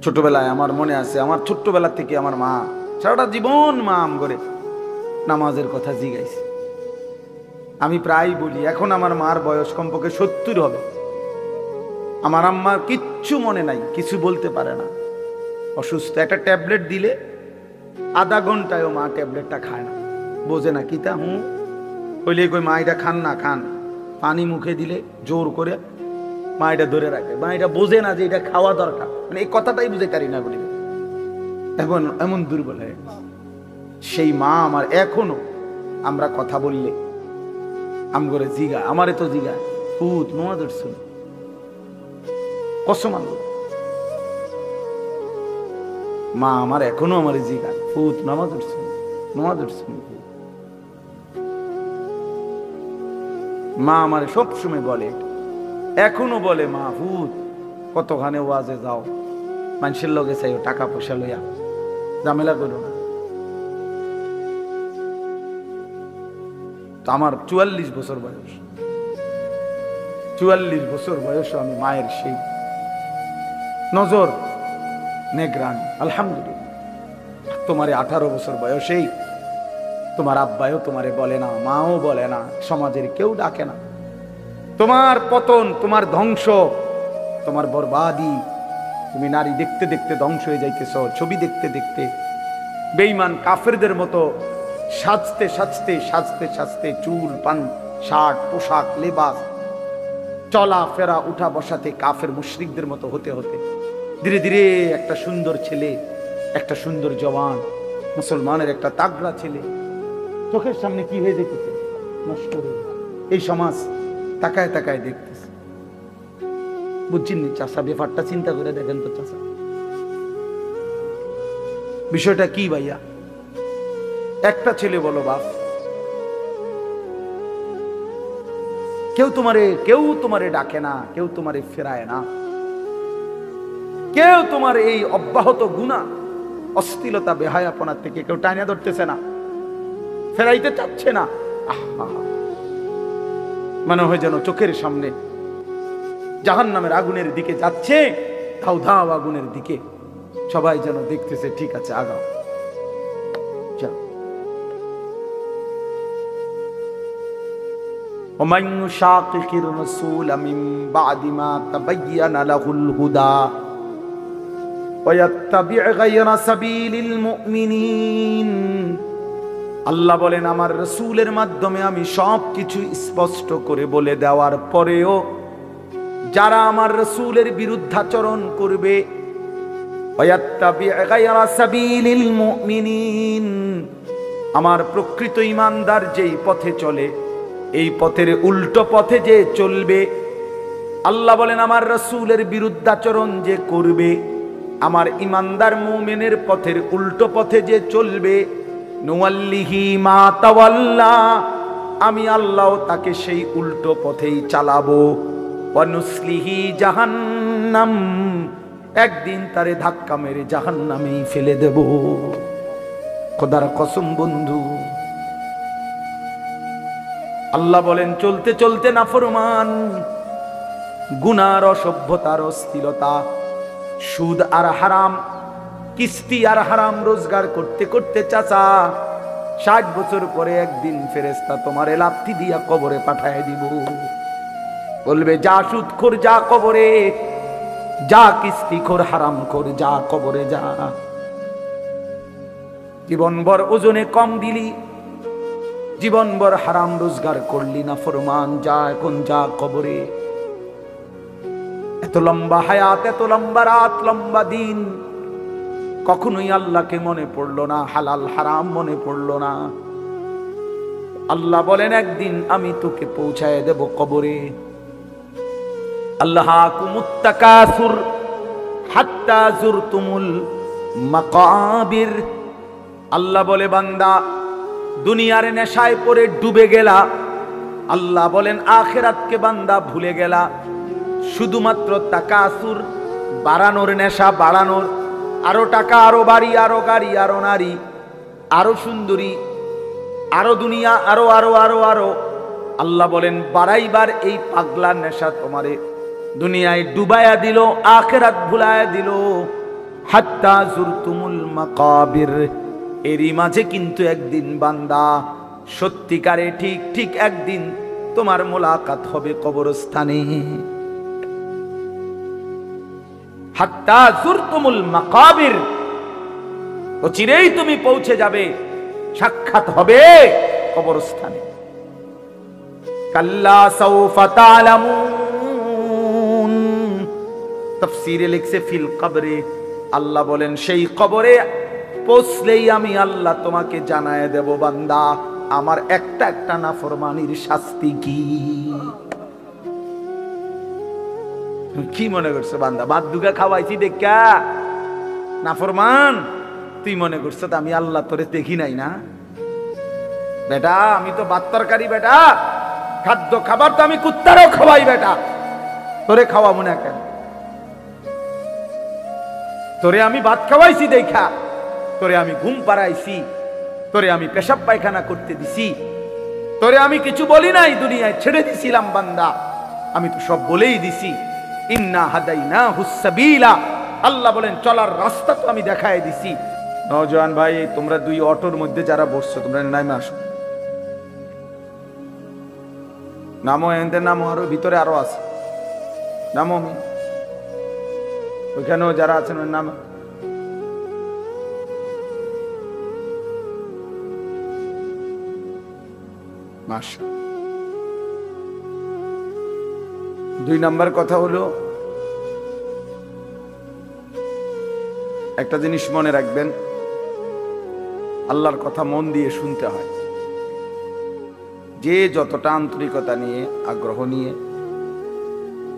ছোটবেলায় আমার মনে আছে, আমার ছোট্টবেলা থেকে আমার মা সারাটা জীবন মা আম করে নামাজের কথা জিগাইছে। আমি প্রায় বলি, এখন আমার মার বয়স কমপক্ষে 70 হবে, আমার আম্মার কিচ্ছু মনে নাই, কিছু বলতে পারে না, অসুস্থ। একটা ট্যাবলেট দিলে আধা ঘন্টায়ও মা ট্যাবলেটটা খায় না, বোঝে না কিতা হইলে কই মা এটা খান না খান, পানি মুখে দিলে জোর করে মা এটা ধরে রাখে, মা এটা বোঝে না যে এটা খাওয়া দরকার, মানে এই কথাটাই বুঝে পারি না বলি, এখন এমন দুর্বল হয়ে গেছে। সেই মা আমার এখনো আমরা কথা বললে আম করে জিগা, আমারে তো জিগা ফুত নোয়া ধরছো কসম আনলো, মা আমার এখনো আমার জিগা ফুত নামাজ উঠছে নামাজ উঠছে। মা আমার সবসময় বলে, এখনো বলে মা ফুত কতখানে ওয়াজে যাও, মানুষের লগে চাইও টাকা পয়সা লইয়া ঝামেলা করো না। তো আমার 44 বছর বয়স, 44 বছর বয়স আমি মায়ের সেই নজর নেগ্রান। আলহামদুলিল্লাহ, তোমার 18 বছর বয়সেই তোমার আব্বাও তোমারে বলে না, মাও বলে না, সমাজের কেউ ডাকে না, তোমার পতন, তোমার ধ্বংস, তোমার বরবাদি, তুমি নারী দেখতে দেখতে ধ্বংস হয়ে যাইতেছ, ছবি দেখতে দেখতে বেঈমান কাফেরদের মতো সাজতে সাজতে সাজতে সাজতে চুল পান শার্ট পোশাক লেবাস চলা ফেরা উঠা বসাতে কাফের মুশরিকদের মতো হতে হতে ধীরে ধীরে একটা সুন্দর ছেলে, একটা সুন্দর জওয়ান মুসলমানের একটা তাগড়া ছেলে চোখের সামনে কি হয়ে যেতেছে, নষ্ট হয়ে। এই সমাজ তাকায় তাকায় দেখতেছে। বুঝছেন চাষা, ব্যাপারটা চিন্তা করে দেখেন তো চাষা, বিষয়টা কি ভাইয়া? একটা ছেলে বলো বাপ, কেউ তোমারে ডাকে না, কেউ তোমারে ফেরায় না, কেউ তোমার এই অব্যাহত গুনাহ অশ্লীলতা বেহায়াপনা থেকে কেউ টাইনা ধরতেছে না, ফেরাইতে চাচ্ছে না। মনে হয় যেন চোখের সামনে জাহান্নামের আগুনের দিকে যাচ্ছে, ধাও ধাও আগুনের দিকে, সবাই যেন দেখতেছে ঠিক আছে আগাও। ومن يشاقق الرسول من بعد ما تبين له الهدى ويتبع غير سبيل المؤمنين, আল্লাহ বলেন আমার রাসূলের মাধ্যমে আমি সব কিছু স্পষ্ট করে বলে দেওয়ার পরেও যারা আমার রাসূলের বিরুদ্ধাচরণ করবে, ওয়াত্তাবি গায়রা সাবিলিল মুমিনিন, আমার প্রকৃত ঈমানদার যেই পথে চলে এই পথের উল্টো পথে যে চলবে, আল্লাহ বলেন আমার রাসূলের বিরুদ্ধাচরণ যে করবে, আমার ঈমানদার মুমিনের পথের উল্টো পথে যে চলবে, নুওয়াল্লিহি মা তাওয়াল্লা, আমি আল্লাহ তাকে সেই উল্টো পথেই চালাবো, ওয়া নুসলিহি জাহান্নাম, একদিন তারে ধাক্কা মেরে জাহান্নামেই ফেলে দেব। খোদার কসম বন্ধু, আল্লাহ বলেন চলতে চলতে নাফরমান, গুনার অসভ্যতার অশ্লীলতা, সুদ আর হারাম, কিস্তি আর হারাম রোজগার করতে করতে চাচা 60 বছর পরে একদিন ফেরেশতা তোমারে লাথি দিয়া কবরে পাঠায় দিব, বলবে যা সুদখোর যা কবরে, যা কিস্তিখোর হারামখোর যা কবরে যা। জীবনভর ওজনে কম দিলি, জীবনভর হারাম রোজগার করলি না ফরমান, যা এখন যা কবরে। এত লম্বা হায়াত, এত লম্বা রাত, লম্বা দিন, কখনোই আল্লাহকে মনে পড়লো না, হালাল হারাম মনে পড়লো না। আল্লাহ বলেন একদিন আমি তোকে পৌঁছায় দেব কবরে। আল্লাহাকুমুত তাকাসুর হাত্তা যুরতুমুল মাকাবির, আল্লাহ বলে বান্দা দুনিয়ার নেশায় পড়ে ডুবে গেলা, আল্লাহ বলেন আখিরাতকে বান্দা ভুলে গেলা, শুধুমাত্র তাকাসুর বাড়ানোর নেশা, বাড়ানোর, আরো টাকা, আরো বাড়ি, আরো গাড়ি, আরো নারী, আরো সুন্দরী, আরো দুনিয়া, আরো আরো আরো আরো। আল্লাহ বলেন বাড়াইবার এই পাগলা নেশা তোমারে দুনিয়ায় ডুবাইয়া দিল, আখিরাত ভুলাইয়া দিল। হাত্তা যুরতুমুল মাকাবির, এরই মাঝে কিন্তু একদিন বান্দা সত্যিকারে ঠিক ঠিক একদিন তোমার মোলাকাত হবে কবরস্থানে। হাত্তা যুরতুমুল মাকাবির, তো চিরেই তুমি পৌঁছে যাবে, সাক্ষাৎ হবে কবরস্থানে। কাল্লা সাউফা তা'লামুন, তাফসীরে লিখছে ফিল কবরে, আল্লাহ বলেন সেই কবরে পৌঁছলেই আমি আল্লাহ তোমাকে জানায় দেব বান্দা আমার একটা একটা নাফরমানির শাস্তি কি। কি মনে করছো বান্দা, ভাত দুগা খাওয়াইছি দেখা নাফরমান, তুই মনে করছো আমি আল্লাহ তোরে দেখি নাই না? বেটা আমি তো ভাত তরকারি, বেটা খাদ্য খাবার তো আমি কুত্তারও খাওয়াই, বেটা তোরে খাওয়াবো না কেন? তোরে আমি ভাত খাওয়াইছি দেখা, তোরে আমি ঘুম পাড়াইছি, তোরে আমি পেশাব পায়খানা করতে দিছি, তোরে আমি কিছু বলি নাই, দুনিয়ায় ছেড়ে দিছিলাম বান্দা, আমি তো সব বলেই দিছি। ইন্না হাদাইনাহুস সাবিলা, আল্লাহ বলেন চলার রাস্তা তো আমি দেখায় দিছি। নওজোয়ান ভাই, তোমরা দুই অটোর মধ্যে যারা বসছো তোমরা নামে আসো, নামো, এদের নামো, আরো ভিতরে আরো আছে, নামো, ওইখানেও যারা আছেন ওর নাম। দুই নাম্বার কথা হলো, একটা জিনিস মনে রাখবেন, আল্লাহর কথা মন দিয়ে শুনতে হয়। যে যতটা আন্তরিকতা নিয়ে, আগ্রহ নিয়ে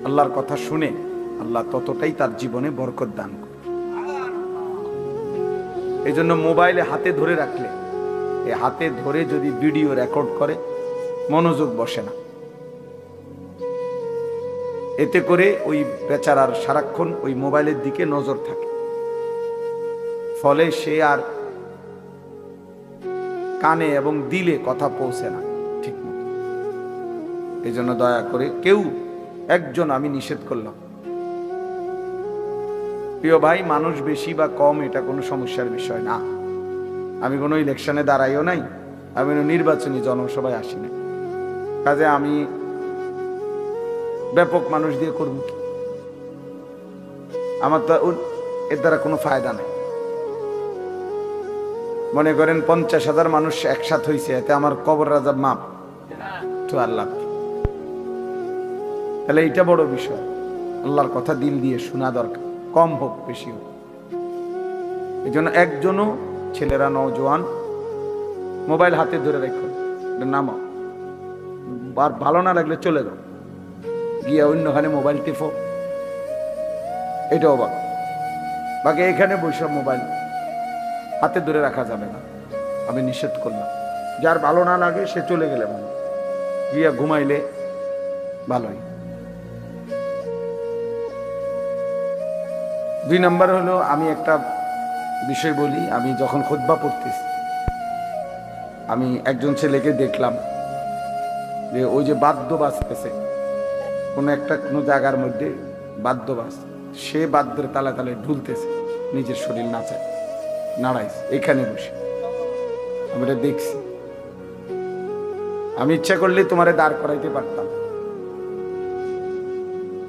আল্লাহর কথা শুনে, আল্লাহ ততটাই তার জীবনে বরকত দান করে। এই জন্য মোবাইলে হাতে ধরে রাখলে, এই হাতে ধরে যদি ভিডিও রেকর্ড করে মনোযোগ বসে না, এতে করে ওই বেচারার সারাক্ষণ ওই মোবাইলের দিকে নজর থাকে, ফলে সে আর কানে এবং দিলে কথা পৌঁছে না ঠিক মতো। এই জন্য দয়া করে কেউ একজন, আমি নিষেধ করলাম, প্রিয় ভাই, মানুষ বেশি বা কম এটা কোনো সমস্যার বিষয় না। আমি কোনো ইলেকশনে দাঁড়াইও নাই, আমি নির্বাচনী জনসভায় আসি নাই, কাজে আমি ব্যাপক মানুষ দিয়ে করব কি? আমার তো এর দ্বারা কোনো ফায়দা নাই। মনে করেন 50,000 মানুষ একসাথ হয়েছে, এতে আমার কবর রাজাব মাপ তো আল্লাহ, তাহলে এইটা বড় বিষয়। আল্লাহর কথা দিল দিয়ে শোনা দরকার, কম হোক বেশি হোক। এই জন্য একজনও, ছেলেরা নওজোয়ান, মোবাইল হাতে ধরে রেখো, নামাও, আর ভালো না লাগলে চলে যাও, গিয়ে অন্যখানে মোবাইল টিপো, এটাও বাকি এখানে বসে মোবাইল হাতে ধরে রাখা যাবে না, আমি নিষেধ করলাম। যার ভালো না লাগে সে চলে গেলে ভালো, গিয়া ঘুমাইলে ভালোই। দুই নাম্বার হলো, আমি একটা বিষয় বলি, আমি যখন খুতবা পড়তেছি, আমি একজন ছেলেকে দেখলাম যে ওই যে বাদ্য বাজতেছে কোনো জায়গার মধ্যে, বাদ্য বাজ, সে বাদ্যের তালে তালে ঢুলতেছে, নিজের শরীর নাড়াইছে এখানে বসে, আমি এটা দেখছি। আমি ইচ্ছা করলে তোমারে দাঁড় করাইতে পারতাম,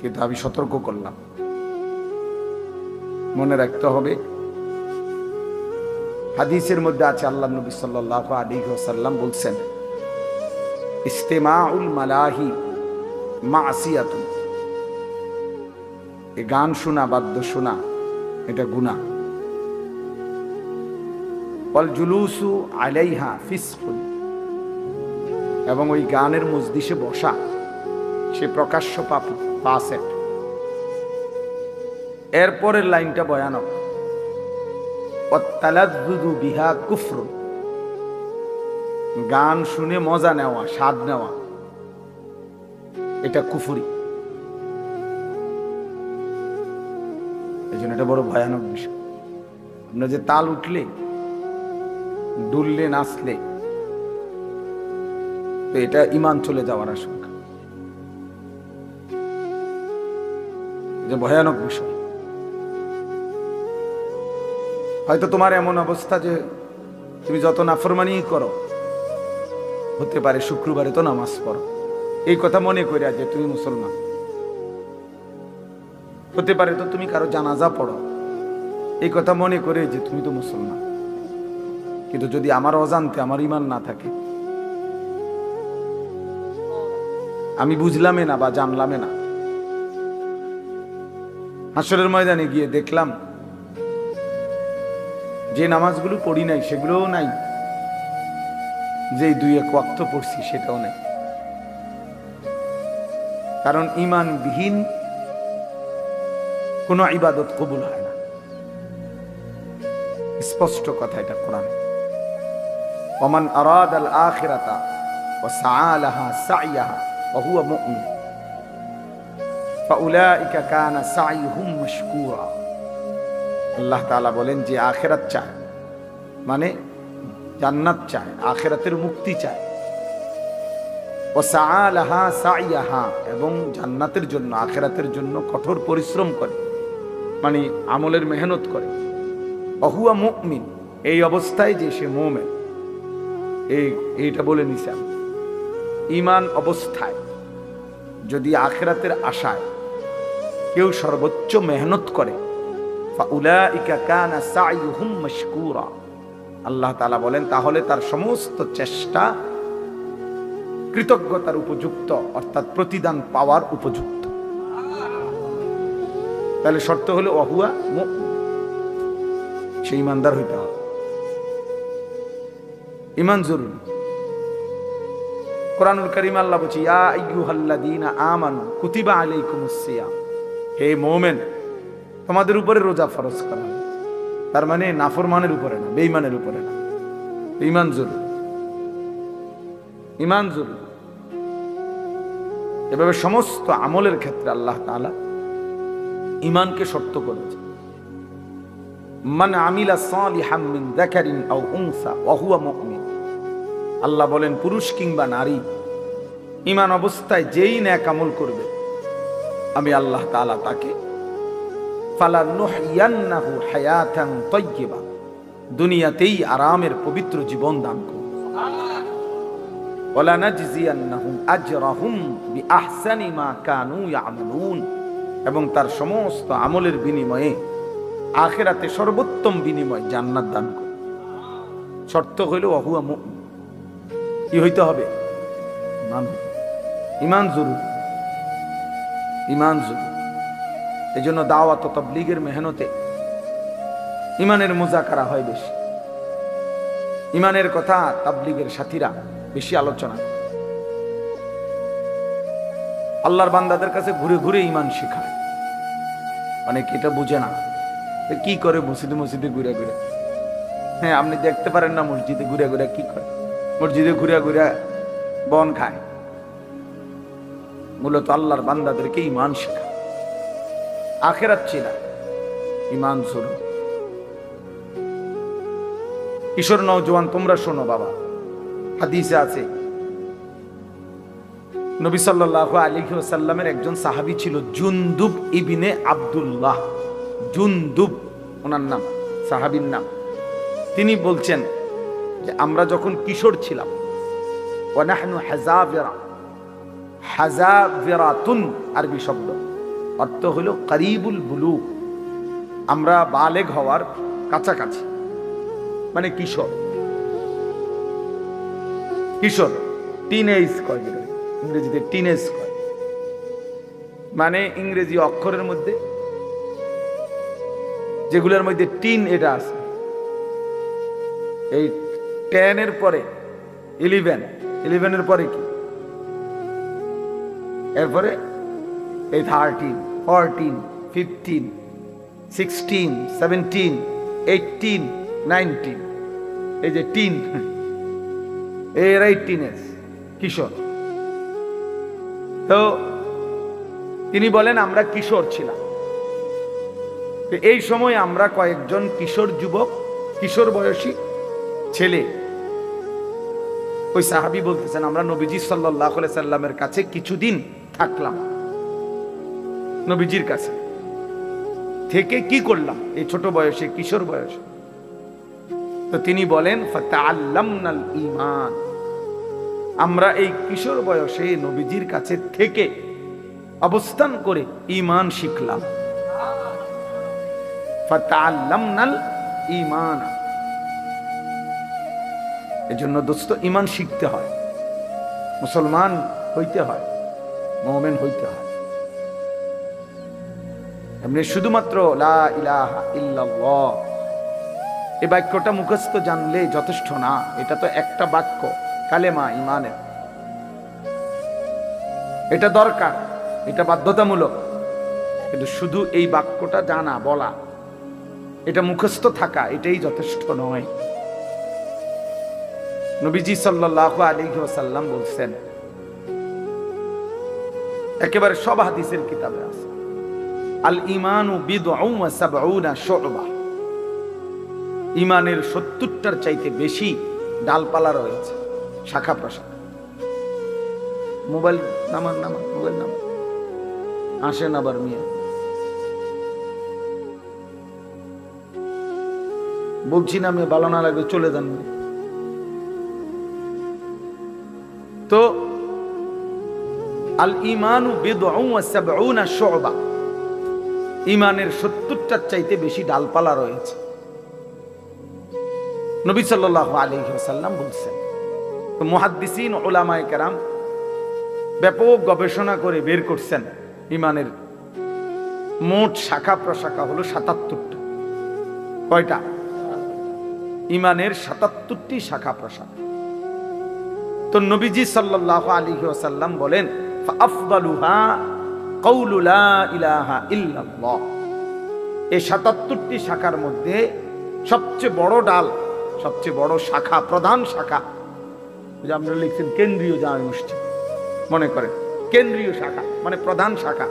কিন্তু আমি সতর্ক করলাম। মনে রাখতে হবে, হাদিসের মধ্যে আছে, আল্লাহ নবী সাল্লাল্লাহু আলাইহি ওয়াসাল্লাম বলছেন, ইস্তেমাউল মালাহি মাসিয়াতুন, এই গান শোনা, বাদ্য শোনা, এটা গুনাহ। ওয়াল জুলুসু আলাইহা ফিসকুন, এবং ওই গানের মজলিসে বসা সে প্রকাশ্য পাপী, ফাসিক। এরপরের লাইনটা ভয়ানক, ওয়াত্তালাজ্জুযু বিহা কুফরুন, গান শুনে মজা নেওয়া, স্বাদ নেওয়া, এটা কুফরি। এই জন্য এটা বড় ভয়ানক বিষয়। আপনার যে তাল উঠলে, দুললে, নাচলে, তো এটা ঈমান চলে যাওয়ার আশঙ্কা, যে ভয়ানক বিষয়। হয়তো তোমার এমন অবস্থা যে তুমি যত নাফরমানি করো, হতে পারে শুক্রবারে তো নামাজ পড়ো, এই কথা মনে করে যে তুমি মুসলমান। হতে পারে তো তুমি কারো জানাজা পড়ো, এই কথা মনে করে যে তুমি তো মুসলমান। কিন্তু যদি আমার অজান্তে আমার ঈমান না থাকে, আমি বুঝলামে না বা জানলামে না, হাসরের ময়দানে গিয়ে দেখলাম যে নামাজগুলো পড়ি নাই সেগুলোও নাই, যে দুই এক ওয়াক্ত পড়ছি সেটাও নেই। কারণ ঈমানবিহীন কোনো ইবাদত কবুল হয় না। স্পষ্ট কথা এটা কোরআন। ওমান আরাদাল আখিরাতা ওয়া সাআ লাহা সাইয়াহা ওয়া হুয়া মুমিন ফাউলাইকা কানা সাইয়ুহুম মাশকুরা। আল্লাহ তাআলা বলেন যে আখিরাত চায়, মানে জান্নাত চায়, আখিরাতের মুক্তি চায়, ওয়া সাআ লাহা সাইয়াহা, এবং জান্নাতের জন্য আখিরাতের জন্য কঠোর পরিশ্রম করে, মানে আমলের মেহনত করে। ওয়া হুয়া মুমিন, এই অবস্থায় যে সে মুমিন, এইটা বলে নিছে। ঈমান অবস্থায় যদি আখিরাতের আশায় কেউ সর্বোচ্চ মেহনত করে, ফাউলাইকা কানা সাইয়ুহুম মাশকুরা, আল্লাহ তাআলা বলেন তাহলে তার সমস্ত চেষ্টা কৃতজ্ঞতার উপযুক্ত, অর্থাৎ প্রতিদান পাওয়ার উপযুক্ত। তাহলে শর্ত হলো ওয়া হুয়া মুমিন, সে ঈমানদার হইতে হবে। ঈমান জরুরি। কোরআনুল কারীম আল্লাহ বলছে ইয়া আইয়ুহাল্লাযীনা আমানু কুতিবা আলাইকুমুস সিয়াম, হে মুমিন তোমাদের উপরে রোজা ফরজ করা হয়েছে। তার মানে নাফরমানের উপরে না, বেঈমানের উপরে না। ঈমান জরুরি, ঈমান জরুরি। এভাবে সমস্ত আমলের ক্ষেত্রে আল্লাহ তাআলা ঈমানকে শর্ত করেছে। মান আমিলা সালিহাম মিন যাকারিন আও উনসা ওয়া হুয়া মুমিন, আল্লাহ বলেন পুরুষ কিংবা নারী ঈমান অবস্থায় যেই নেক আমল করবে, আমি আল্লাহ তাআলা তাকে ফালানুহইয়ান্নাহু হায়াতান তাইয়্যিবা, দুনিয়াতেই আরামের পবিত্র জীবন দান করব। ওয়ালা নাজজিয়ান্নাহুম আজরাহুম বিআহসানি মা কানু ইয়ামালুন, এবং তার সমস্ত আমলের বিনিময়ে আখিরাতে সর্বোত্তম বিনিময় জান্নাত দান করব। শর্ত হইল ওয়া হুয়া মুমিন। কি হইতে হবে? ঈমান জরুরি, ঈমান জরুরি। এই জন্য দাওয়াত ও তাবলীগের মেহনতে ঈমানের মুযাকারা হয় বেশি, ঈমানের কথা তাবলীগের সাথীরা বেশি আলোচনা। আল্লাহর বান্দাদের কাছে ঘুরে ঘুরে ঈমান শেখায়। অনেকে এটা বুঝে না, কি করে মসজিদে মসজিদে ঘুরে ঘুরে। হ্যাঁ, আপনি দেখতে পারেন না মসজিদে ঘুরে ঘুরে কি করে? মসজিদে ঘুরে ঘুরে বন খায়। মূলত আল্লাহর বান্দাদেরকে ঈমান শেখায়, আখিরাত চিনা, ঈমান জরুরি। কিশোর নওজোয়ান তোমরা শোনো বাবা, হাদিসে আছে নবী সাল্লাল্লাহু আলাইহি ওয়াসাল্লামের একজন সাহাবী ছিল জুনদুব ইবনে আব্দুল্লাহ। জুনদুব ওনার নাম, সাহাবীর নাম। তিনি বলছেন যে আমরা যখন কিশোর ছিলাম, ওয়া নাহনু হাযাবিরা, হাযাবিরাতুন আরবি শব্দ, অর্থ হলো করিবুল বুলুগ, আমরা বালেগ হওয়ার কাছাকাছি, মানে কিশোর। কিশোর টিনেজ কয়, ইংরেজিতে টিনেজ কয়, মানে ইংরেজি অক্ষরের মধ্যে যেগুলোর মধ্যে টিন এটা আছে, এই 10 এর পরে 11 এর পরে কি, এরপরে এই 13, 14, 15, 16, 17, 18, 19, এই যে টিন, এরাই টিনেজ, কিশোর। তো তিনি বলেন আমরা কিশোর ছিলাম। এই সময় আমরা কয়েকজন কিশোর যুবক, কিশোর বয়সী ছেলে, ওই সাহাবী বলতেছেন আমরা নবীজি সাল্লাল্লাহু আলাইহি সাল্লামের কাছে কিছুদিন থাকলাম। নবীজির কাছে থেকে কি করলাম? এই ছোট বয়সে, কিশোর বয়সে তো তিনি বলেন ফাতাআল্লামনাল ঈমান, আমরা এই কিশোর বয়সে নবীজির কাছে থেকে অবস্থান করে ঈমান শিখলাম। ফাতাআল্লামনাল ঈমান, এজন্য দোস্ত ঈমান শিখতে হয়, মুসলমান হইতে হয়, মুমিন হইতে হয়। এমনি শুধুমাত্র লা ইলাহা ইল্লাল্লাহ এই বাক্যটা মুখস্থ জানলে যথেষ্ট না। এটা তো একটা বাক্য, কালেমা ঈমানের, এটা দরকার, এটা বাধ্যতামূলক। কিন্তু শুধু এই বাক্যটা জানা, বলা, এটা মুখস্থ থাকা, এটাই যথেষ্ট নয়। নবীজি সাল্লাল্লাহু আলাইহি ওয়াসাল্লাম বলছেন, একেবারে সব হাদিসের কিতাবে আছে, আল ঈমানু বিদউন ওয়া সাবউনা শু'বা, ঈমানের 70টার চাইতে বেশি ডালপালা রয়েছে, শাখা প্রশাখা। মোবাইল নামান, মোবাইল নামান, আসেন আবার মিয়া, বলছি না আমি, ভালো না লাগবে চলে যান। তো আল ঈমানু বিদউন ওয়া সাবউনা শু'বা, ঈমানের 70টার চাইতে বেশি ডালপালা রয়েছে। নবী সাল্লাল্লাহু আলাইহি ওয়াসাল্লাম বলছেন। তো মুহাদ্দিসিন উলামায়ে কেরাম ব্যাপক গবেষণা করে বের করছেন ঈমানের মোট শাখা প্রশাখা হলো 77টা। কয়টা? ঈমানের 77টি শাখা প্রশাখা। তো নবীজি সাল্লাল্লাহু আলাইহি ওয়াসাল্লাম বলেন, ফাআফদালুহা কাউলু লা ইলাহা ইল্লাল্লাহ, এই 77টি শাখার মধ্যে সবচেয়ে বড় ডাল, সবচেয়ে বড় শাখা, প্রধান শাখা, যে আপনারা লিখছেন কেন্দ্রীয় জামে মসজিদ, মনে করেন কেন্দ্রীয় শাখা মানে প্রধান শাখা,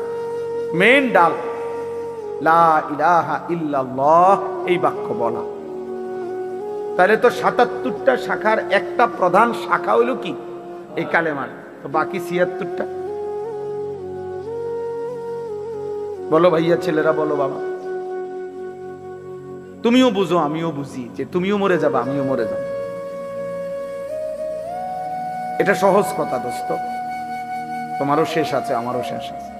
মেইন ডাল, লা ইলাহা ইল্লাল্লাহ এই বাক্য বলা। তাহলে তো 77টা শাখার একটা প্রধান শাখা হইল কি? এই কালেমার। তো বাকি 76টা বলো ভাইয়া, ছেলেরা বলো, বাবা তুমিও বুঝো আমিও বুঝি, যে তুমিও মরে যাবা আমিও মরে যাব। এটা সহজ কথা দোস্ত, তোমারও শেষ আছে আমারও শেষ আছে,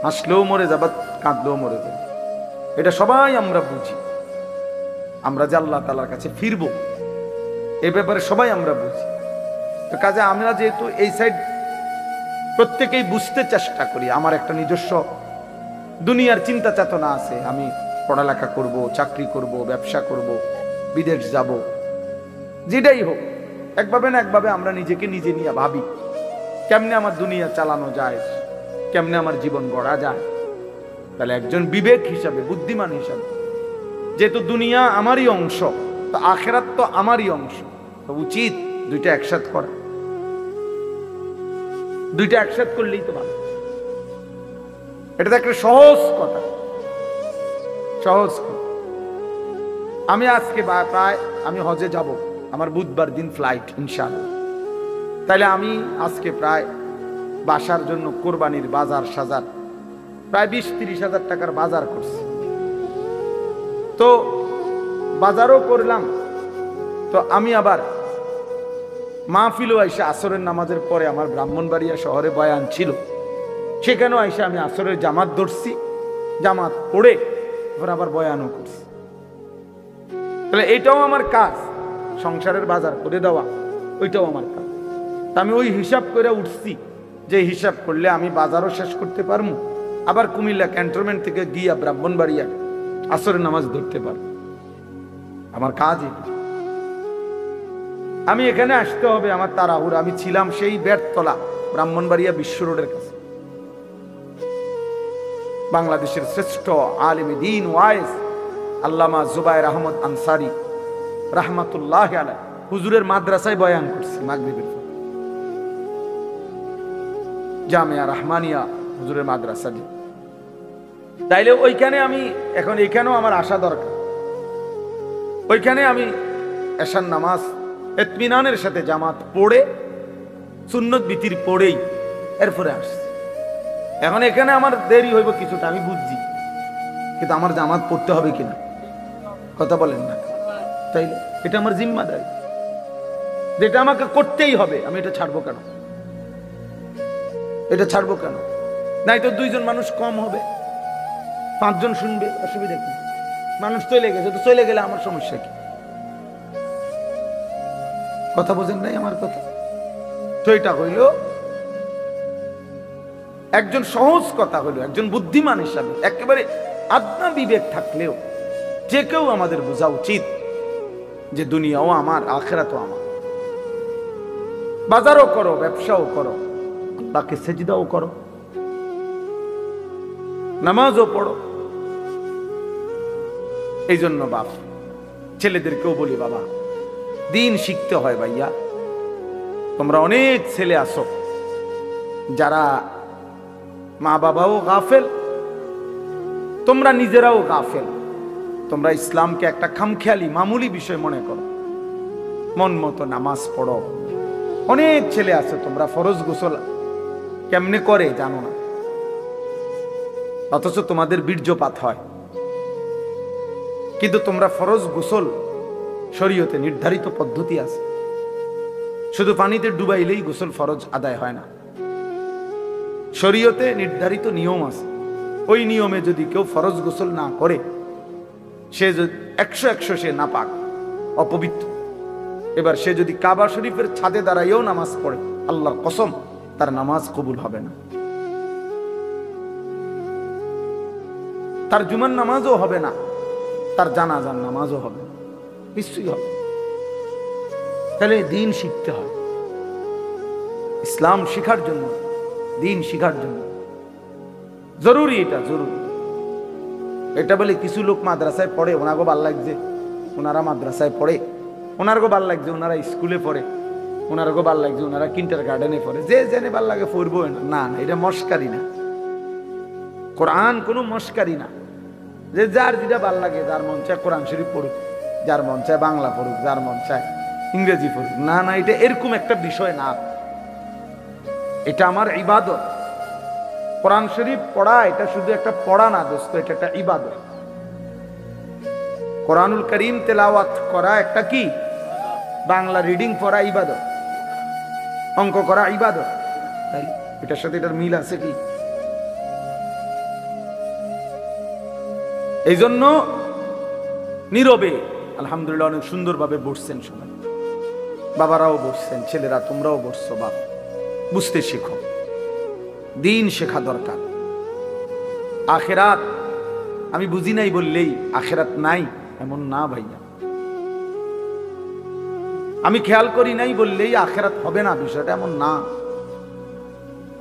হাসলেও মরে যাবা, কাঁদলেও মরে যাবে, এটা সবাই আমরা বুঝি। আমরা যে আল্লাহ তাআলার কাছে ফিরবো এ ব্যাপারে সবাই আমরা বুঝি। তো কাজে আমরা যেহেতু এই সাইড প্রত্যেকেই বুঝতে চেষ্টা করি, আমার একটা নিজস্ব দুনিয়ার চিন্তা চেতনা আছে, আমি পড়ালেখা করব, চাকরি করব, ব্যবসা করব, বিদেশ যাব, যেটাই হোক একভাবে না একভাবে আমরা নিজেকে নিজে নিয়ে ভাবি কেমনে আমার দুনিয়া চালানো যায়, কেমনে আমার জীবন গড়া যায়। তাহলে একজন বিবেক হিসাবে, বুদ্ধিমান হিসাবে, যেহেতু দুনিয়া আমারই অংশ, তো আখিরাত তো আমারই অংশ, তো উচিত দুইটা একসাথ করা। দুইটা একসাথ করলেই তো ভালো। এটা তো একটা সহজ কথা, সহজ কথা। আমি আজকে প্রায় আমি হজে যাব, আমার বুধবার দিন ফ্লাইট ইনশাআল্লাহ। তাইলে আমি আজকে প্রায় বাসার জন্য কোরবানির বাজার সাজার প্রায় 20-30 হাজার টাকার বাজার করছি। তো বাজারও করলাম, তো আমি আবার মাহফিলও আইসা আসরের নামাজের পরে আমার ব্রাহ্মণবাড়িয়া শহরে বয়ান ছিল, সেখানেও আইসা আমি আসরের জামাত ধরছি, জামাত পড়ে এবার আবার বয়ানও করছি। তাহলে এটাও আমার কাজ, সংসারের বাজার করে দেওয়া, ওইটাও আমার কাজ। তা আমি ওই হিসাব করে উঠছি, যে হিসাব করলে আমি বাজারও শেষ করতে পারবো, আবার কুমিল্লা ক্যান্টনমেন্ট থেকে গিয়া ব্রাহ্মণবাড়িয়া আসরের নামাজ ধরতে পারবো। আমার কাজ এটা। আমি এখানে আসতে হবে, আমার তাড়াহুড়া। আমি ছিলাম সেই বেড়তলা, ব্রাহ্মণবাড়িয়া বিশ্ব রোডের কাছে। বাংলাদেশের শ্রেষ্ঠ আলিম দ্বীন ওয়াইজ আল্লামা জুবায়ের আহমদ আনসারী রাহমাতুল্লাহ আলাইহি হুজুরের মাদ্রাসায় বয়ান করছি মাগরিবের পর, জামিয়া রহমানিয়া হুজুরের মাদ্রাসা। তাইলে ওইখানে আমি এখন, এখানেও আমার আসা দরকার। ওইখানে আমি এশার নামাজ ইতমিনানের সাথে জামাত পড়ে, সুন্নত বিতির পড়েই এরপরে আসছি। এখন এখানে আমার দেরি হইব কিছুটা, আমি বুঝছি, কিন্তু আমার জামাত পড়তে হবে কিনা, কথা বলেন না? তাইলে এটা আমার জিম্মাদারি, যেটা আমাকে করতেই হবে। আমি এটা ছাড়বো কেন? এটা ছাড়বো কেন? নাই তো 2 জন মানুষ কম হবে, 5 জন শুনবে, অসুবিধা কি? মানুষ চলে গেছে তো চলে গেলে আমার সমস্যা কি? কথা বোঝেন নাই আমার কথা? তো এটা হইল একজন সহজ কথা, হইল একজন বুদ্ধিমান হিসাবে একেবারে আত্মা বিবেক থাকলেও যে কেউ আমাদের বোঝা উচিত যে দুনিয়াও আমার, আখিরাতও আমার। বাজারও করো, ব্যবসাও করো, আল্লাহকে সেজদাও করো, নামাজও পড়ো। এই জন্য বাপ ছেলেদেরকেও বলি, বাবা দিন শিখতে হয় ভাইয়া। তোমরা অনেক ছেলে আসো যারা মা বাবাও গাফেল, তোমরা নিজেরাও গাফেল। তোমরা ইসলামকে একটা খামখেয়ালি মামুলি বিষয় মনে করো, মন মতো নামাজ পড়ো। অনেক ছেলে আছে তোমরা ফরজ গোসল কেমনে করে জানো না, অথচ তোমাদের বীর্যপাত হয়। কিন্তু তোমরা ফরজ গোসল শরীয়তে নির্ধারিত পদ্ধতি আছে, শুধু পানিতে ডুবাইলেই গোসল ফরজ আদায় হয় না। শরীয়তে নির্ধারিত নিয়ম আছে, ওই নিয়মে যদি কেউ ফরজ গোসল না করে সে 100 সে নাপাক, অপবিত্র। এবার সে যদি কাবা শরীফের ছাদে দাঁড়াইয়েও নামাজ পড়ে, আল্লাহর কসম তার নামাজ কবুল হবে না, তার জুমার নামাজও হবে না, তার জানাজার নামাজও হবে না, নিশ্চয়ই হবে। তাহলে দিন শিখতে হয়, ইসলাম শিখার জন্য, দিন শিখার জন্য জরুরি, এটা জরুরি। এটা বলে কিছু লোক মাদ্রাসায় পড়ে, ওনাগো ভাল লাগছে, ওনারা মাদ্রাসায় পড়ে, ওনারগো ভাল লাগছে, ওনারা স্কুলে পড়ে, ওনারগো ভাল লাগছে, ওনারা কিন্টার গার্ডেনে পড়ে, যে জেনে ভাল লাগে পড়বো না। না, এটা মস্কারি না, কোরআন কোনো মস্কারি না। যে যার যেটা ভাল লাগে, যার মন চায় কোরআন শরীফ পড়ুক, যার মন চায় বাংলা পড়ুক, যার মন চায় ইংরেজি পড়ুক। না না, এটা এরকম একটা বিষয় না, এটা আমার ইবাদত। কোরআন শরীফ পড়া এটা শুধু একটা পড়া না দোস্ত, এটা একটা ইবাদত। কোরআনুল করিম তেলাওয়াত করা একটা কি? বাংলা রিডিং পড়া ইবাদত, অঙ্ক করা ইবাদত। তাই এটার সাথে এটার মিল আছে কি? এই জন্য নীরবে আলহামদুলিল্লাহ অনেক সুন্দরভাবে বসছেন সবাই, বাবারাও বসছেন, ছেলেরা তোমরাও বসছো। বাপ বুঝতে শেখো, দিন শেখা দরকার। আখেরাত আমি বুঝি নাই বললেই আখেরাত নাই এমন না ভাইয়া, আমি খেয়াল করি নাই বললেই আখেরাত হবে না, বিষয়টা এমন না।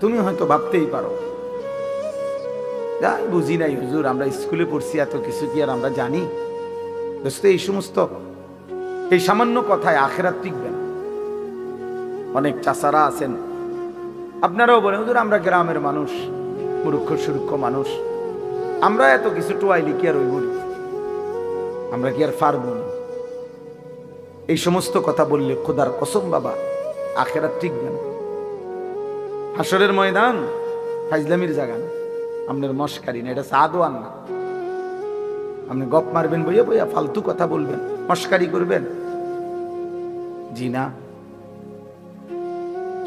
তুমি হয়তো ভাবতেই পারো যাই বুঝি নাই হুজুর, আমরা স্কুলে পড়ছি, এত কিছু কি আর আমরা জানি? দোস্ত এই সমস্ত এই সামান্য কথায় আখেরাত টিকবে না। অনেক চাচারা আছেন, আপনারাও বলেন হুজুর আমরা গ্রামের মানুষ, মূর্খ সুরক্ষ মানুষ, আমরা এত কিছু টোয়াইলি কি আর ওই বলি, আমরা কি আর পারবো না? এই সমস্ত কথা বললে খোদার কসম বাবা আখেরাত টিকবে না। হাসরের ময়দান ফাইজলামির জায়গা না, আপনার মস্কারি না, এটা সাদওয়ান না। আপনি গপ মারবেন বইয়া বইয়া, ফালতু কথা বলবেন, মস্কারি করবেন, জি না।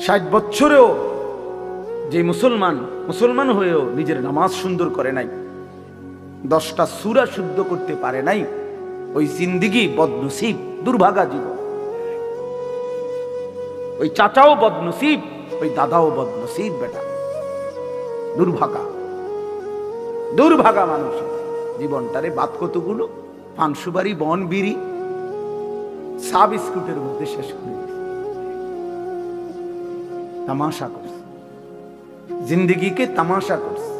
60 বছরেও যে মুসলমান হয়েও নিজের নামাজ সুন্দর করে নাই, 10টা সূরা শুদ্ধ করতে পারে নাই, ওই জিন্দিগি বদনসিব, দুর্ভাগা জীবন। ওই চাচাও বদনসিব, ওই দাদাও বদনসিব, বেটা দুর্ভাগা মানুষ। জীবনটারে বাদ কতগুলো পান সুপারি বন বিড়ি সা বিস্কুটের মধ্যে শেষ করে তামাশা করছে, জিন্দিগিকে তামাশা করছে।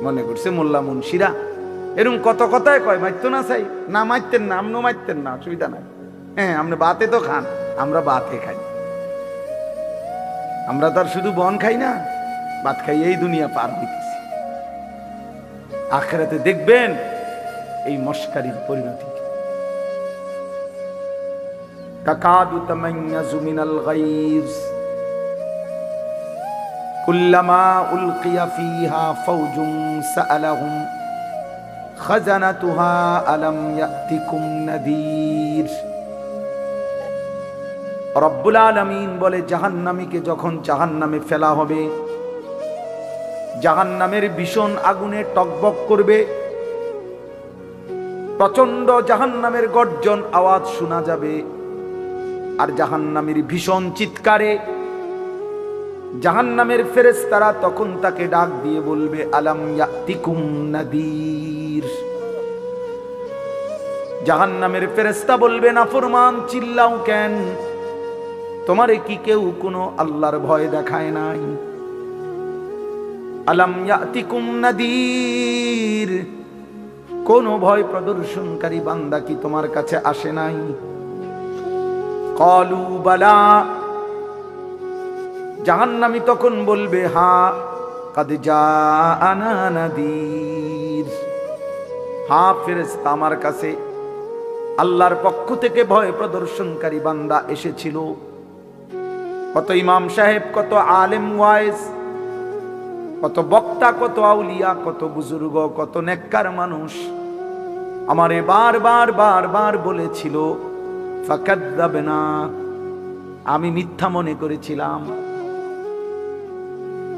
মনে করছে মোল্লা মুন্সিরা এরকম কত কথায় কয়, মারতো না চাই না, মারতেন না, আমনো মারতেন না, অসুবিধা নাই। হ্যাঁ আপনি বাতে তো খান, আমরা বাতে খাই, আমরা তো আর শুধু বন খাই না, ভাত খাই, এই দুনিয়া পার হইতেছি। আখিরাতে দেখবেন এই মস্কারির পরিণতি। তাকাদু তামাইয়াজু মিনাল গায়জ কুল্লামা উলকিয়া ফিহা ফাওজুন সাআলাহুম খাজানাতুহা আলাম ইয়াতিকুম নাদির। রব্বুল আলামিন বলে জাহান্নামীকে যখন জাহান্নামে ফেলা হবে, জাহান্নামের ভীষণ আগুনে টকবক করবে, প্রচন্ড জাহান্নামের গর্জন আওয়াজ শোনা যাবে, আর জাহান্নামের ভীষণ চিৎকারে জাহান্নামের ফেরেশতারা তখন তাকে ডাক দিয়ে বলবে আলাম ইয়াতিকুম নাদির। জাহান্নামের ফেরেশতা বলবে নাফরমান চিল্লাও কেন, তোমারে কি কেউ কোনো আল্লাহর ভয় দেখায় নাই? আলাম ইয়াতিকুম নাদির, কোন ভয় প্রদর্শনকারী বান্দা কি তোমার কাছে আসে নাই? ক্বালু বালা, জাহান্নামী তখন বলবে হ্যাঁ, কাদ জাআনা নাদির, হ্যাঁ ফেরেশতা আমার কাছে আল্লাহর পক্ষ থেকে ভয় প্রদর্শনকারী বান্দা এসেছিল। কত ইমাম সাহেব, কত আলেম ওয়াইজ, কত বক্তা, কত আউলিয়া, কত বুজুর্গ, কত নেককার মানুষ আমারে বারবার বারবার বলেছিল ফাকাযযাবনা, আমি মিথ্যা মনে করেছিলাম।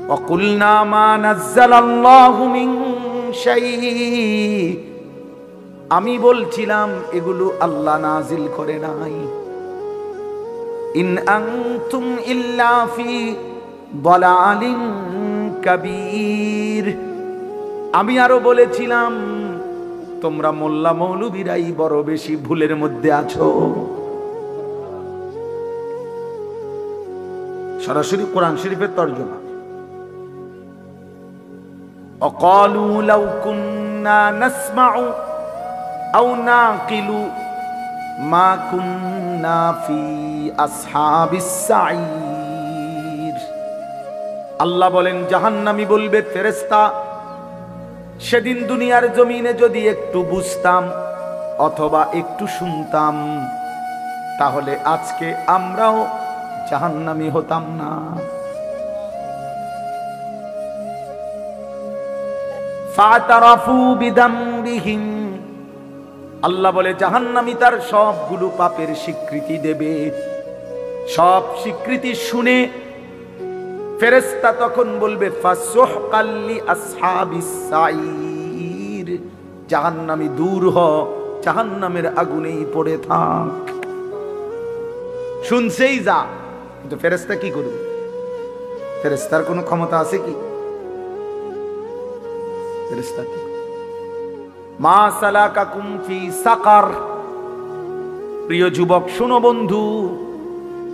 ওয়াকুলনা মা নাযালাল্লাহু মিন শাই, আমি বলছিলাম এগুলো আল্লাহ নাজিল করে নাই। ইন আনতুম ইল্লা ফি দালালিন কাবীর, আমি আরো বলেছিলাম তোমরা মোল্লা মৌলবীরাই বড় বেশি ভুলের মধ্যে আছো। সরাসরি কোরআন শরীফের তরজমা। অকালু লাউ কুন্না নাসমাউ আও নাকিলু মা কুন্না ফি আসহাবিস সাঈর। আল্লাহ বলেন জাহান্নামী বলবে ফেরেশতা, সেদিন দুনিয়ার জমিনে যদি একটু বুঝতাম অথবা একটু শুনতাম, তাহলে আজকে আমরাও জাহান্নামী হতাম না। ফাতারাফু বিদামবিহিম, আল্লাহ বলে জাহান্নামী তার সবগুলো পাপের স্বীকৃতি দেবে। সব স্বীকৃতি শুনে ফেরেশতা তখন বলবে ফাসুহকাল লি আসহাবিস সাঈর, জাহান্নামী দূর হ, জাহান্নামের আগুনেই পড়ে থাক। শুনছেই যা, কিন্তু ফেরেশতা কি করবে? ফেরেশতার কোনো ক্ষমতা আছে কি? ফেরেশতা কি? মা সালাকাকুম ফি সাকার। প্রিয় যুবক শোনো বন্ধু,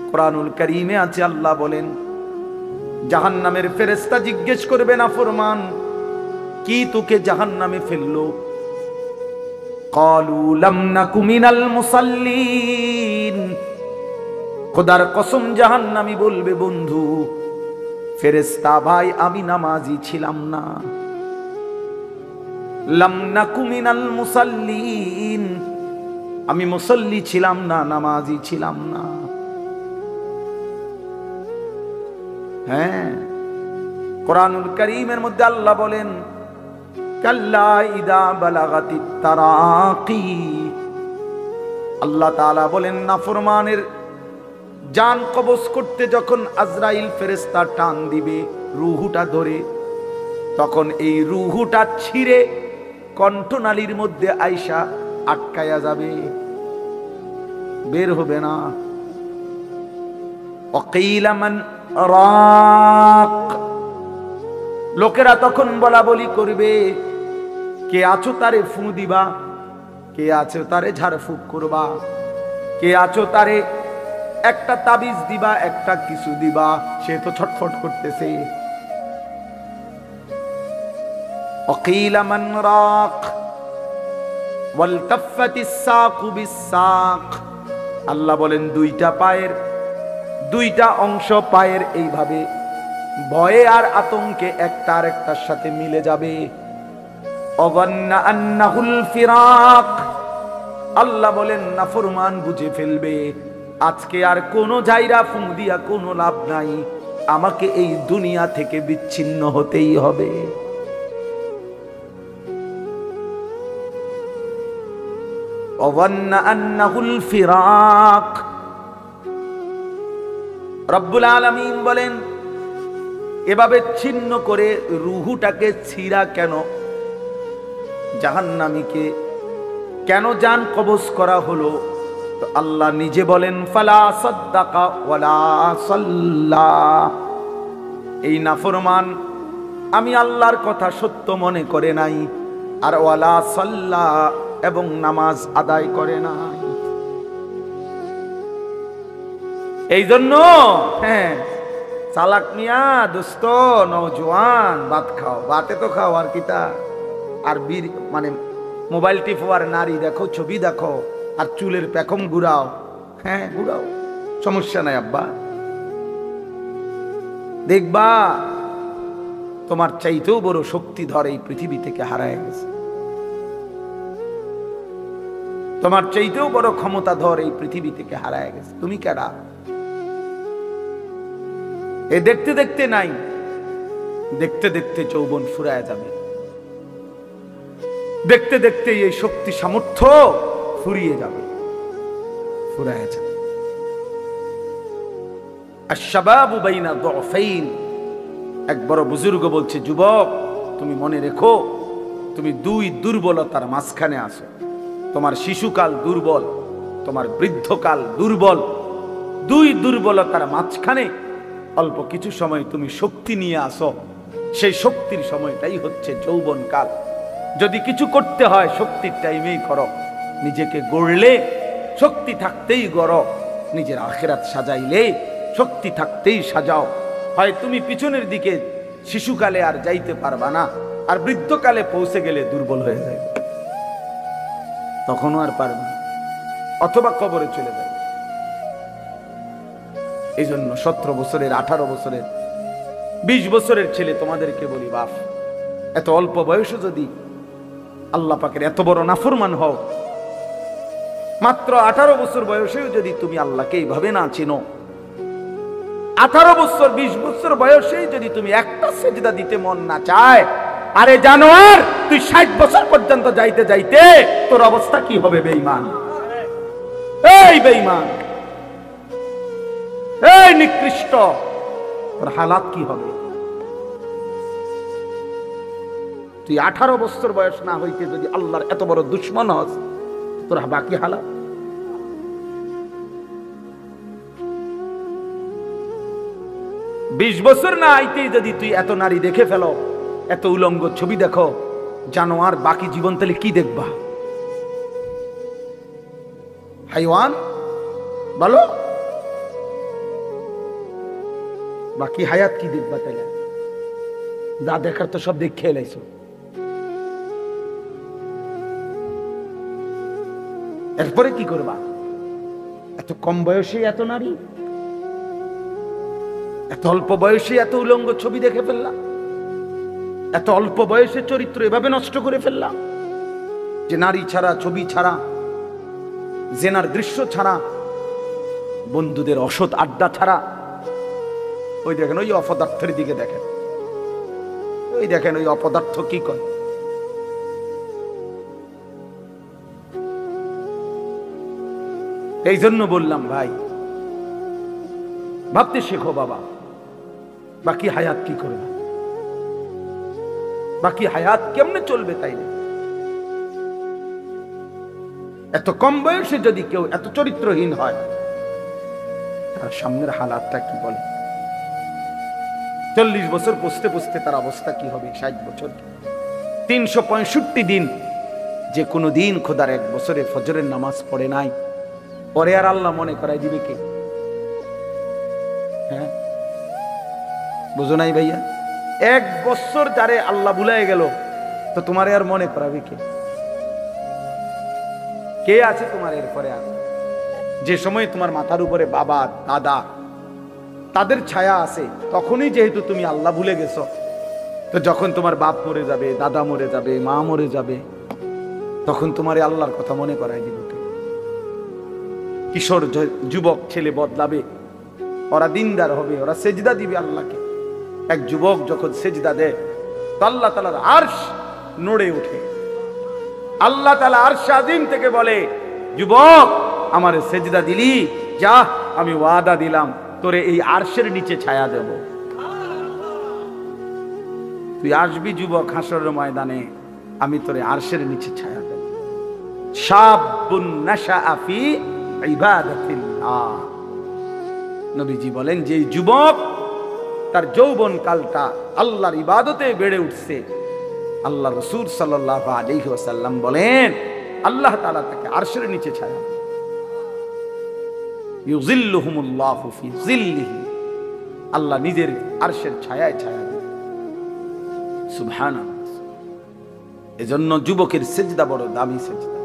কোরআনুল কারীমে আছে আল্লাহ বলেন জাহান্নামের ফেরেশতা জিজ্ঞেস করবে নাফরমান, কি তোকে জাহান্নামে ফেললো? ক্বালু লাম নাকু মিনাল মুসাল্লিন, খোদার কসম জাহান্নামী বলবে বন্ধু ফেরেশতা ভাই আমি নামাজি ছিলাম না। লাম নাকু মিনাল মুসাল্লিন, আমি মুসল্লি ছিলাম না, নামাজি ছিলাম না। হ্যাঁ, কোরআনুল কারীমের মধ্যে আল্লাহ বলেন কাল্লা ইদা বালাগাতিত তারাকি, আল্লাহ তাআলা বলেন নাফরমানের জান কবজ করতে যখন আজরাইল ফেরেশতা টান দিবে রূহটা ধরে, তখন এই রূহটা ছিঁড়ে কণ্ঠনালীর মধ্যে আইসা আটকায়া যাবে, বের হবে না। ওয়াকিলা মান রাক, লোকেরা তখন বলা বলি করবে কে আছো তারে ফু দিবা, কে আছো তারে ঝাড়ফুঁক করবা, কে আছো তারে একটা তাবিজ দিবা, একটা কিছু দিবা, সে তো ছটফট করতেছে। ওয়াকিলা মান রাক ওয়ালতাফাতিস সাকু বিসাক, আল্লাহ বলেন দুইটা পায়ের দুইটা অংশ পায়ের এইভাবে ভয়ে আর আতঙ্কে একটা আরেকটার সাথে মিলে যাবে। অগন্না আন্নাহুল ফিরাক, আল্লাহ বলেন নাফরমান বুঝে ফেলবে আজকে আর কোনো জায়গা ফুঁ দিয়া কোনো লাভ নাই, আমাকে এই দুনিয়া থেকে বিচ্ছিন্ন হতেই হবে। ওয়ান্না আন্নাহুল ফিরাক। রব্বুল আলামিন বলেন, এভাবে ছিন্ন করে রুহুটাকে ছিঁড়া কেন, জাহান্নামীকে কেন জান কবজ করা হলো? তো আল্লাহ নিজে বলেন, ফালা সাদ্দাকা ওয়ালা সাল্লা। এই নাফরমান আমি আল্লাহর কথা সত্য মনে করে নাই, আর ওয়ালা সাল্লা, এবং নামাজ আদায় করে নাই। এই জন্য চালাক মিয়া, দোস্ত, নওজোয়ান, ভাত খাও, ভাতে তো খাও, আর কিতা, আর মানে মোবাইল টিপো, আর নারী দেখো, ছবি দেখো, আর চুলের পেখম ঘুরাও। ঘুরাও, সমস্যা নাই আব্বা। দেখবা তোমার চাইতেও বড় শক্তিধর এই পৃথিবী থেকে হারায় গেছে। তোমার চাইতেও বড় ক্ষমতাধর এই পৃথিবী থেকে হারায় গেছে। তুমি কেডা? এ দেখতে দেখতে নাই, দেখতে দেখতে যৌবন ফুরায় যাবে, দেখতে দেখতে এই শক্তি সামর্থ্য ফুরিয়ে যাবে, ফুরায় যাবে। আশ-শাবাবু বাইনা দুফাইন। এক বড় বুজুর্গ বলছে, যুবক তুমি মনে রেখো, তুমি দুই দুর্বলতার মাঝখানে আছো। তোমার শিশুকাল দুর্বল, তোমার বৃদ্ধকাল দুর্বল। দুই দুর্বলতার মাঝখানে অল্প কিছু সময় তুমি শক্তি নিয়ে আসো। সেই শক্তির সময়টাই হচ্ছে যৌবনকাল। যদি কিছু করতে হয় শক্তির টাইমেই করো। নিজেকে গড়লে শক্তি থাকতেই গড়ো, নিজের আখিরাত সাজাইলে শক্তি থাকতেই সাজাও। হয় তুমি পিছনের দিকে শিশুকালে আর যাইতে পারবা না, আর বৃদ্ধকালে পৌঁছে গেলে দুর্বল হয়ে যাবে, তখনও আর পারবে না, অথবা কবরে চলে যাবে। এই জন্য 17 বছরের, 18 বছরের, 20 বছরের ছেলে তোমাদেরকে বলি, বাপ, এত অল্প বয়সে যদি আল্লাহ পাকের এত বড় নাফরমান হও, মাত্র 18 বছর বয়সেও যদি তুমি আল্লাহকে এইভাবে না চিনো, 18 বছর 20 বছর বয়সেই যদি তুমি একটা সেজদা দিতে মন না চায়, আরে জানোয়ার, তুই 60 বছর পর্যন্ত যাইতে যাইতে তোর অবস্থা কি হবে? বেঈমান, এই বেঈমান, এই নিকৃষ্ট, তোর হালাত কি হবে? তুই 18 বছর বয়স না হইতে যদি আল্লাহর এত বড় দুশ্মন হস, তোর বাকি হালাত। বিশ বছর না আইতেই যদি তুই এত নারী দেখে ফেলো, এত উলঙ্গ ছবি দেখো, জানোয়ার, বাকি জীবন তাহলে কি দেখবা? হাইওয়ান বলো, বাকি হায়াত কি দেখবা? তাহলে যা দেখার তো সব দেখে এলাইছো। এরপরে কি করবা? এত কম বয়সে এত নারী, এত অল্প বয়সে এত উলঙ্গ ছবি দেখে ফেললাম, এত অল্প বয়সে চরিত্র এভাবে নষ্ট করে ফেললাম যে নারী ছাড়া, ছবি ছাড়া, জেনার দৃশ্য ছাড়া, বন্ধুদের অসৎ আড্ডা ছাড়া। ওই দেখেন, ওই অপদার্থের দিকে দেখেন, ওই দেখেন ওই অপদার্থ কি করে। এই জন্য বললাম ভাই, ভাবতে শেখো বাবা, বাকি হায়াত কি করবে, বাকি হায়াত কেমনে চলবে? তাই না, এত কম বয়সে যদি কেউ এত চরিত্রহীন হয়, তার সামনের হালাতটা কি বলে? 40 বছর পৌঁছতে পৌঁছতে তার অবস্থা কি হবে? 60 বছর, 365 দিন, যে কোনো দিন খোদার 1 বছরে ফজরের নামাজ পড়ে নাই, পরে আর আল্লাহ মনে করাই দিবে কে? হ্যাঁ, বুঝো নাই ভাইয়া? 1 বছর যারে আল্লাহ ভুলাই গেল, তো তোমারে আর মনে করাবে কে? কে আছে তোমার এরপরে? আর যে সময় তোমার মাথার উপরে বাবা, দাদা, তাদের ছায়া আছে, তখনই যেহেতু তুমি আল্লাহ ভুলে গেছো, তো যখন তোমার বাপ মরে যাবে, দাদা মরে যাবে, মা মরে যাবে, তখন তোমারে আল্লাহর কথা মনে করাই দিব কে? কিশোর যুবক ছেলে বদলাবে, ওরা দিনদার হবে, ওরা সেজদা দিবে আল্লাহকে। এক যুবক যখন সেজদা দেয়, তো আল্লাহ তাআলার আরশ নড়ে ওঠে। আল্লাহ তাআলা আরশ আযীম থেকে বলে, যুবক আমারে সেজদা দিলি, যা আমি ওয়াদা দিলাম তোরে এই আরশের নিচে ছায়া দেব। তুই আসবি যুবক হাসরের ময়দানে, আমি তোরে আরশের নিচে ছায়া দেব। শাবুন নাশাআ ফি ইবাদাতিল্লাহ, নবীজি বলেন যে যুবক তার যৌবন কালটা আল্লাহর ইবাদতে বেড়ে উঠছে, আল্লাহ রাসূল সাল্লাল্লাহু আলাইহি ওয়াসাল্লাম বলেন আল্লাহ তাআলা তাকে আরশের নিচে ছায়া, ইউযিল্লুহুমুল্লাহু ফি যিল্লিহি, আল্লাহ নিজের আরশের ছায়ায় ছায়া দেন। সুবহানাল্লাহ। এজন্য যুবকের সেজদা বড় দামি সেজদা,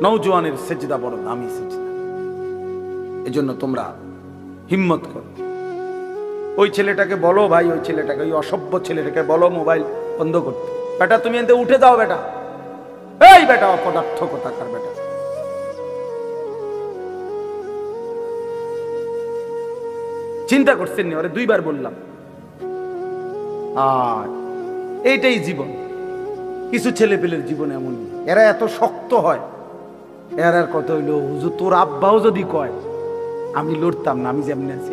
নওজোয়ানের সেজদা বড় দামি সেজদা। এজন্য তোমরা হিম্মত করো। ওই ছেলেটাকে বলো ভাই, ওই ছেলেটাকে, ওই অসভ্য ছেলেটাকে বলো মোবাইল বন্ধ করতে। বেটা তুমি এতে উঠে যাও বেটা, এই বেটা অপদার্থ কোথাকার বেটা। চিন্তা করছেন নি? ওরে দুইবার বললাম। আর এইটাই জীবন। কিছু ছেলে পেলের জীবন এমন, এরা এত শক্ত হয়। এরার কথা হইলো হুজুর তোর আব্বাও যদি কয় আমি লড়তাম না, আমি যেমনি আছি।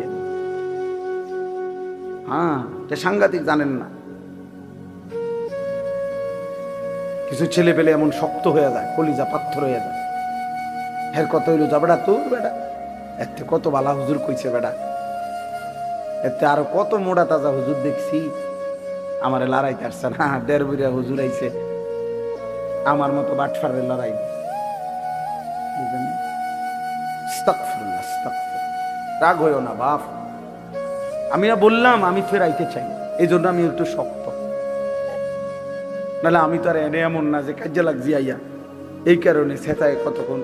হ্যাঁ, এটা সাংঘাতিক, জানেন না? কিছু ছেলে পেলে এমন শক্ত হয়ে যায়, কলিজা পাথর হয়ে যায়। এর কথা হইলো যা বেটা তোর বেটা, এতে কত বালা হুজুর কইছে বেটা, এতে আরো কত মোড়া তাজা হুজুর দেখছি, আমারে লড়াইতে আসছে না। 1.5 বিঘা হুজুর আইছে, আমার মতো বাটফারের লড়াই। আস্তাগফিরুল্লাহ, আস্তাগফিরুল্লাহ। রাগ হইও না বাপ, আমি বললাম আমি ফেরাইতে চাই, এই জন্য আমি একটু শক্ত। নাহলে আমি তো আর এনে এমন না যে কাজে লাগছি আইয়া, এই কারণে সেটায় কতক্ষণ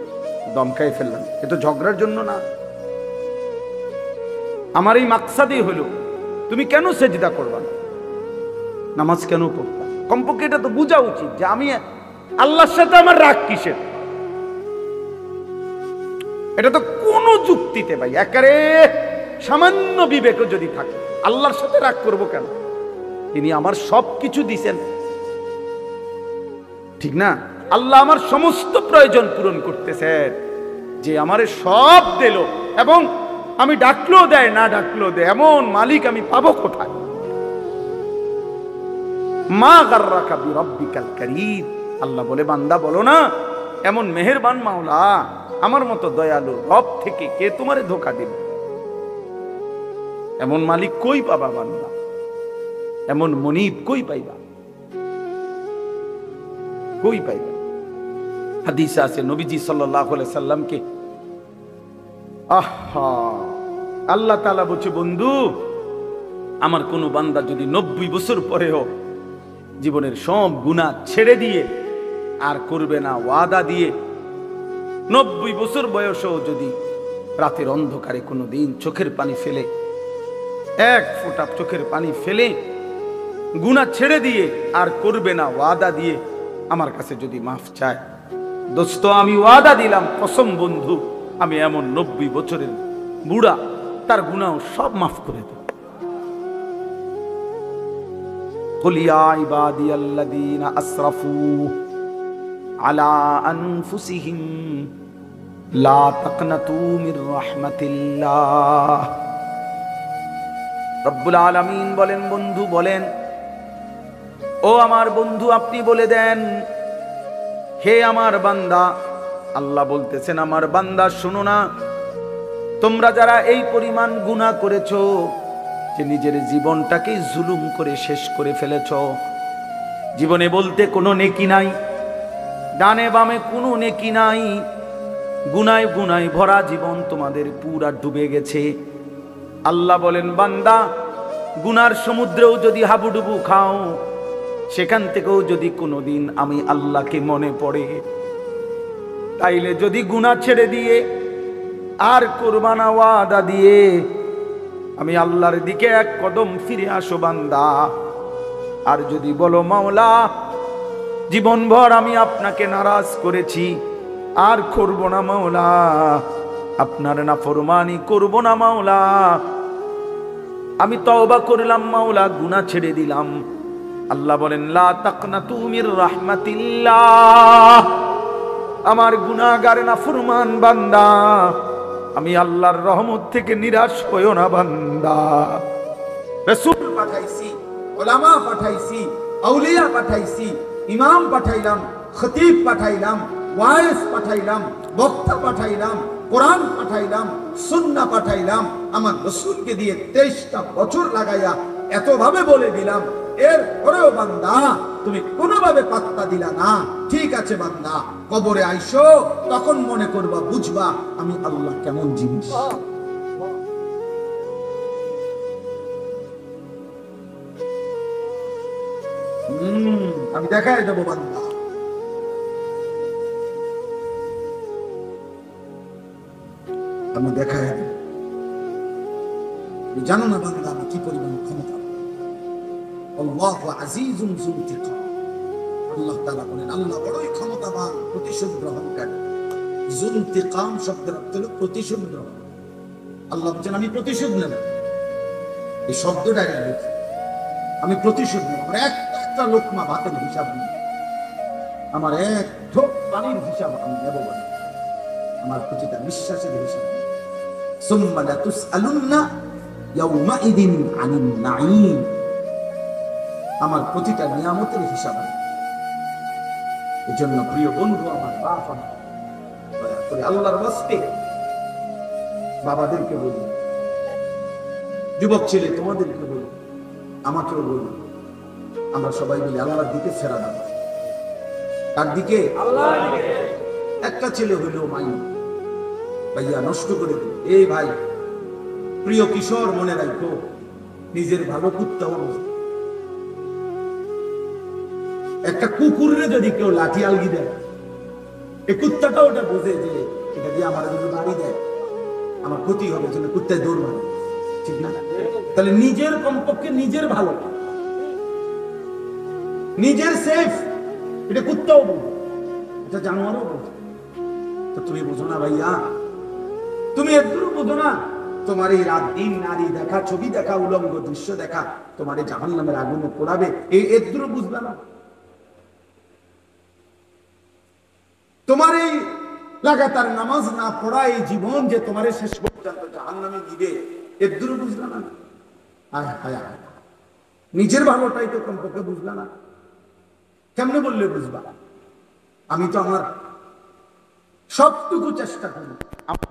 দমকাই ফেললাম। এ তো ঝগড়ার জন্য না। আমার এই মাকসাদই হলো তুমি কেন সেজদা করবা না, নামাজ কেন পড়বা? কমপক্ষে এটা তো বোঝা উচিত যে আমি আল্লাহর সাথে আমার রাগ কিসের। এটা তো কোনো যুক্তিতে ভাই একেবারে সামান্য বিবেক যদি থাকে, আল্লাহর সাথে রাগ করব কেন? তিনি আমার সব কিছু দিছেন, ঠিক না? আল্লাহ আমার সমস্ত প্রয়োজন পূরণ করতেছেন, যে আমারে সব দিল এবং আমি ডাকলেও দেয়, না ডাকলেও দেয়, এমন মালিক আমি পাবো কোথায়? মা গাররাকা বিরাব্বিকাল কারীম, আল্লাহ বলে বান্দা বলো না এমন মেহেরবান মাওলা আমার মতো দয়ালু রব থেকে কে তোমারে ধোঁকা দিবে? এমন মালিক কই পাবা বান্দা, এমন মনিব কই পাইবা, কই পাইবা? হাদিসে আছে নবীজি সাল্লাল্লাহু আলাইহি সাল্লামকে আল্লাহ তাআলা বলছে বন্ধু আমার কোন বান্দা যদি 90 বছর পরেও জীবনের সব গুনাহ ছেড়ে দিয়ে আর করবে না ওয়াদা দিয়ে, 90 বছর বয়সেও যদি রাতের অন্ধকারে কোনোদিন চোখের পানি ফেলে, এক ফোঁটা চোখের পানি ফেলে গুনাহ ছেড়ে দিয়ে আর করবে না ওয়াদা দিয়ে আমার কাছে যদি মাফ চায়, দোস্ত আমি ওয়াদা দিলাম কসম বন্ধু আমি এমন 90 বছরের বুড়া তার গুনাহ সব মাফ করে দেব। কুল ইয়া ইবাদিয়াল্লাযীনা আসরাফু আলা আনফুসিহিম লা তাকনাতু মির রাহমাতিল্লাহ। রব্বুল আলামিন বলেন, বন্ধু বলেন, ও আমার বন্ধু আপনি বলে দেন, হে আমার বান্দা, আল্লাহ বলতেছেন আমার বান্দা শোনো না, তোমরা যারা এই পরিমাণ গুনাহ করেছো যে নিজের জীবনটাকে জুলুম করে শেষ করে ফেলেছো, জীবনে বলতে কোনো নেকি নাই, ডানে বামে কোনো নেকি নাই, গুনায় গুনায় ভরা জীবন তোমাদের পুরা ডুবে গেছে। আল্লাহ বলেন বান্দা গুনার সমুদ্রেও যদি হাবুডুবু খাও, সেখান থেকেও যদি কোনোদিন আমি আল্লাহকে মনে পড়ে, তাইলে যদি গুনাহ ছেড়ে দিয়ে আর কুরবানা ওয়াদা দিয়ে আমি আল্লাহর দিকে এক কদম ফিরে আসো বান্দা, আর যদি বলো মাওলা জীবনভর আমি আপনাকে নারাজ করেছি আর করব না মাওলা, আপনার নাফরমানি করব না মাওলা, আমি তওবা করলাম মাওলা, গুনাহ ছেড়ে দিলাম, আল্লাহ বলেন লা তাকনাতু মির রাহমাতিল্লাহ, আমার গুনাহগার নাফরমান বান্দা, আমি আল্লাহর রহমত থেকে নিরাশ হইও না বান্দা। রাসূল পাঠাইছি, উলামা পাঠাইছি, আউলিয়া পাঠাইছি, ইমাম পাঠাইলাম, খতিব পাঠাইলাম, ওয়াইজ পাঠাইলাম, বক্তা পাঠাইলাম, কোরআন পাঠাইলাম, সুন্নাহ পাঠাইলাম। আমার রাসূলকে দিয়ে 23টা বছর লাগাইয়া এতভাবে বলে দিলাম, এর পরেও বান্দা তুমি কোনোভাবে পাত্তা দিলা না। ঠিক আছে বান্দা, কবরে আইসো, তখন মনে করবা, বুঝবা আমি আল্লাহ কেমন জিনিস। আমি দেখাই দেবো বান্দা। আমি দেখাই দেব। জানো না বান্দা আমি কি পরিমাণ ক্ষমতা। আল্লাহু আজিজুন যুল ইনতিকাম। আল্লাহ তাআলা বলেন আল্লাহ বড়ই ক্ষমতাবান, প্রতিশোধ গ্রহণকারী। যুল ইনতিকাম শব্দের অর্থ হলো প্রতিশোধ গ্রহণ। আল্লাহ বলেন আমি প্রতিশোধ নেব। এই শব্দটা রয়েছে, আমি প্রতিশোধ নেব। আমার একটা লোকমা ভাতের হিসাব নেই, আমার এক ঢোক পানির হিসাব আমি নেব। আমার প্রতিটা বিশ্বাসের হিসাব। সুম্মা লাতুসআলুন্না ইয়াউমাইদিন আনিন নাঈম। আমার প্রতিটা নিয়ামতের হিসাব। এজন্য প্রিয় বন্ধু আমার, বাপ আমার, দয়া করে আল্লাহর ওয়াস্তে বাবাদেরকে বলি, যুবক ছেলে তোমাদেরকে বলি, আমাকেও বলি, আমরা সবাই মিলে আল্লাহর দিকে ফেরা দেব। তার দিকে, আল্লাহর দিকে। একটা ছেলে হইলেও মাই ভাইয়া নষ্ট করে দিল। এই ভাই, প্রিয় কিশোর, মনে রাখো নিজের ভালো কুত্তা হবো। একটা কুকুরে যদি কেউ লাঠি আলগি দেয়, এই কুত্তাটা ওটা বোঝে যে এটা দিয়ে আমার যদি বাড়ি দেয় আমার ক্ষতি হবে, জন্য কুত্তায় দৌড় মারে, ঠিক না? তাহলে নিজের কমপক্ষে নিজের ভালো, নিজের সেফ, এটা কুত্তাও বোঝে, এটা জানোয়ারও বোঝে। তো তুমি বোঝো না ভাইয়া, তুমি একটু বোঝো না? তোমার এই রাত দিন নারী দেখা, ছবি দেখা, উলঙ্গ দৃশ্য দেখা তোমার এই জাহান্নামের আগুনে পোড়াবে, এই একটু বুঝবে না? তোমার এই লাগাতার নামাজ না পড়া এই জীবন যে তোমার শেষ পর্যন্ত জাহান্নামে দিবে, একটু বুঝবে না? হায় হায় হায়, নিজের ভালোটাই তো কমপক্ষে বুঝবে না। কেমনে বললে বুঝবা? আমি তো আমার সবটুকু চেষ্টা করি, আমার